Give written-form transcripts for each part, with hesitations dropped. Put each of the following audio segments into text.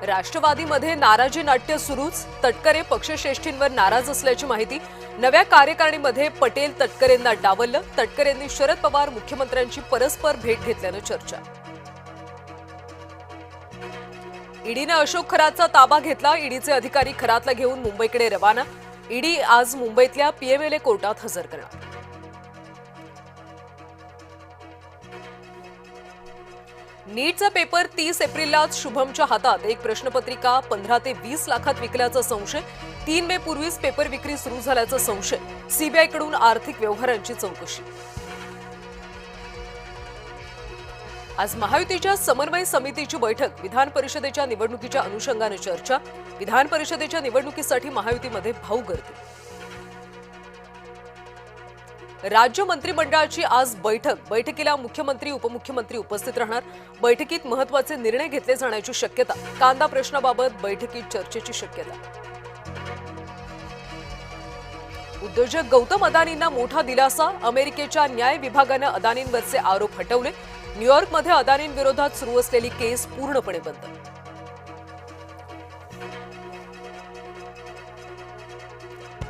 राष्ट्रवादीमध्ये नाराजी नाट्य सुरूच, तटकरे पक्षश्रेष्ठींवर नाराज असल्याची माहिती। नव्या कार्यकारिणीमध्ये पटेल तटकरेंना डावललं, तटकरेंनी शरद पवार मुख्यमंत्र्यांची परस्पर भेट घेतल्यानं चर्चा। ईडीने अशोक खरातचा ताबा घेतला, ईडीचे अधिकारी खरातला घेऊन मुंबईकडे रवाना। ईडी आज मुंबईतल्या पीएमएलए कोर्टात हजर करणार। नीटचा पेपर 30 एप्रिललाच शुभमच्या हातात, एक प्रश्नपत्रिका 15 ते 20 लाखात विकल्याचा संशय। 3 मे पूर्वीच पेपर विक्री सुरू झाल्याचा संशय, सीबीआयकडून आर्थिक व्यवहारांची चौकशी। आज महायुतीच्या समन्वय समितीची बैठक, विधान परिषदेच्या निवडणुकीच्या अनुषंगाने चर्चा। विधान परिषदेच्या निवडणुकीसाठी महायुतीमध्ये भाऊ गर्दी। राज्य मंत्रिमंडळाची आज बैठक, बैठकीला मुख्यमंत्री उपमुख्यमंत्री उपस्थित राहणार। बैठकीत महत्त्वाचे निर्णय घेतले जाण्याची शक्यता, कांदा प्रश्नाबाबत बैठकीत चर्चेची शक्यता। उद्योजक गौतम अदानींना मोठा दिलासा, अमेरिकेच्या न्याय विभागानं अदानींवरचे आरोप हटवले। न्यूयॉर्कमध्ये अदानींविरोधात सुरू असलेली केस पूर्णपणे बंद।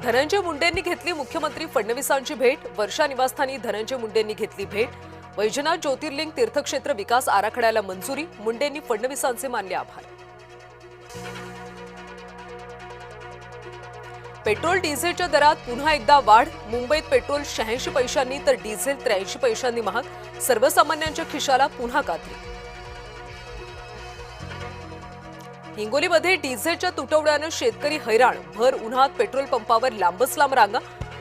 धनंजय मुंडेंनी घेतली मुख्यमंत्री फडणवीसांची भेट, वर्षा निवासस्थानी धनंजय मुंडेंनी घेतली भेट। वैजनाथ ज्योतिर्लिंग तीर्थक्षेत्र विकास आराखड्याला मंजुरी, मुंडेंनी फडणवीसांचे मानले आभार। पेट्रोल डिझेलच्या दरात पुन्हा एकदा वाढ, मुंबईत पेट्रोल 86 पैशांनी तर डिझेल 83 पैशांनी महाग, सर्वसामान्यांच्या खिशाला पुन्हा कात्री। हिंगोलीमध्ये डिझेलच्या तुटवड्यानं शेतकरी हैराण, भर उन्हात पेट्रोल पंपावर लांबच लांब रांगा,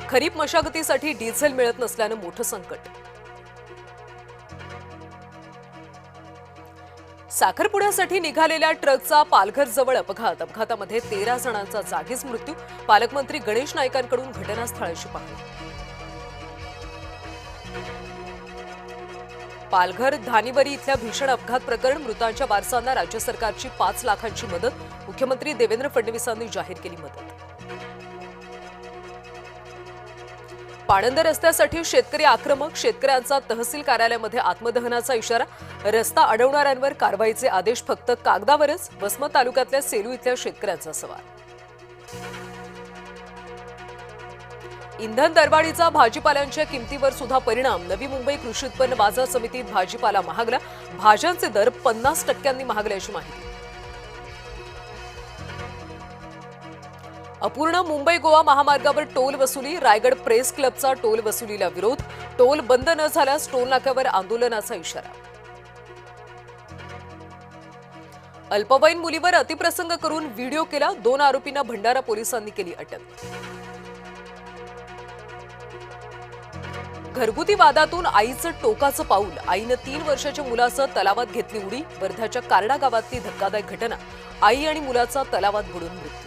खरीप मशागतीसाठी डिझेल मिळत नसल्यानं मोठं संकट। साखरपुड्यासाठी निघालेल्या ट्रकचा पालघरजवळ अपघात, अपघातामध्ये 13 जणांचा जागीच मृत्यू। पालकमंत्री गणेश नाईकांकडून घटनास्थळाची पाहणी। पालघर धानिवरी इथल्या भीषण अपघात प्रकरण, मृतांच्या वारसांना राज्य सरकारची 5 लाखांची मदत, मुख्यमंत्री देवेंद्र फडणवीसांनी जाहीर केली मदत। पाणंद रस्त्यासाठी शेतकरी आक्रमक, शेतकऱ्यांचा तहसील कार्यालयामध्ये आत्मदहनाचा इशारा, रस्ता अडवणाऱ्यांवर कारवाईचे आदेश फक्त कागदावरच, वसमत तालुक्यातल्या सेलू इथल्या शेतकऱ्यांचा सवाल। इंधन दरवाढीचा भाजीपाल्यांच्या किमतीवर सुद्धा परिणाम, नवी मुंबई कृषी उत्पन्न बाजार समितीत भाजीपाला महागला, भाज्यांचे दर 50% महागल्याची माहिती। अपूर्ण मुंबई गोवा महामार्गावर टोल वसुली, रायगड प्रेस क्लबचा टोल वसुलीला विरोध, टोल बंद न झाल्यास टोल नाक्यावर आंदोलनाचा इशारा। अल्पवयीन मुलीवर अतिप्रसंग करून व्हिडिओ केला, 2 आरोपींना भंडारा पोलिसांनी केली अटक। घरगुती वादातून आईचं टोकाचं पाऊल, आईनं 3 वर्षाच्या मुलासह तलावात घेतली उडी, वर्ध्याच्या कारडा गावातली धक्कादायक घटना, आई आणि मुलाचा तलावात बुडून मृत्यू।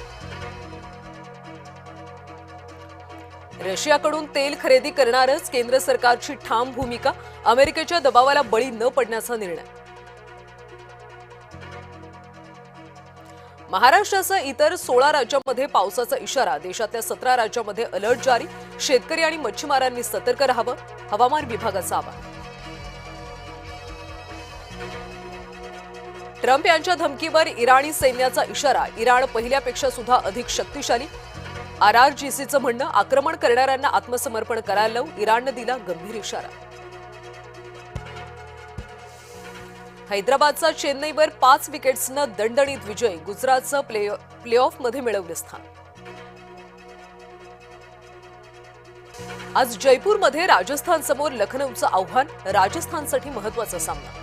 रशियाकडून तेल खरेदी करणारच, केंद्र सरकारची ठाम भूमिका, अमेरिकेच्या दबावाला बळी न पडण्याचा निर्णय। महाराष्ट्रासह इतर 16 राज्यांमध्ये पावसाचा इशारा, देशातल्या 17 राज्यांमध्ये अलर्ट जारी, शेतकरी आणि मच्छीमारांनी सतर्क राहावं, हवामान विभागाचं आवाहन। ट्रम्प यांच्या धमकीवर इराणी सैन्याचा इशारा, इराण पहिल्यापेक्षा सुद्धा अधिक शक्तिशाली। आरआरजीसीचं म्हणणं, आक्रमण करणाऱ्यांना आत्मसमर्पण करायला लावू, इराणनं दिला गंभीर इशारा। हैदराबादचा चेन्नईवर 5 विकेट्सनं दणदणीत विजय, गुजरातचं प्लेऑफमध्ये मिळवलं स्थान। आज जयपूरमध्ये राजस्थानसमोर लखनौचं आव्हान, राजस्थानसाठी महत्त्वाचा सामना।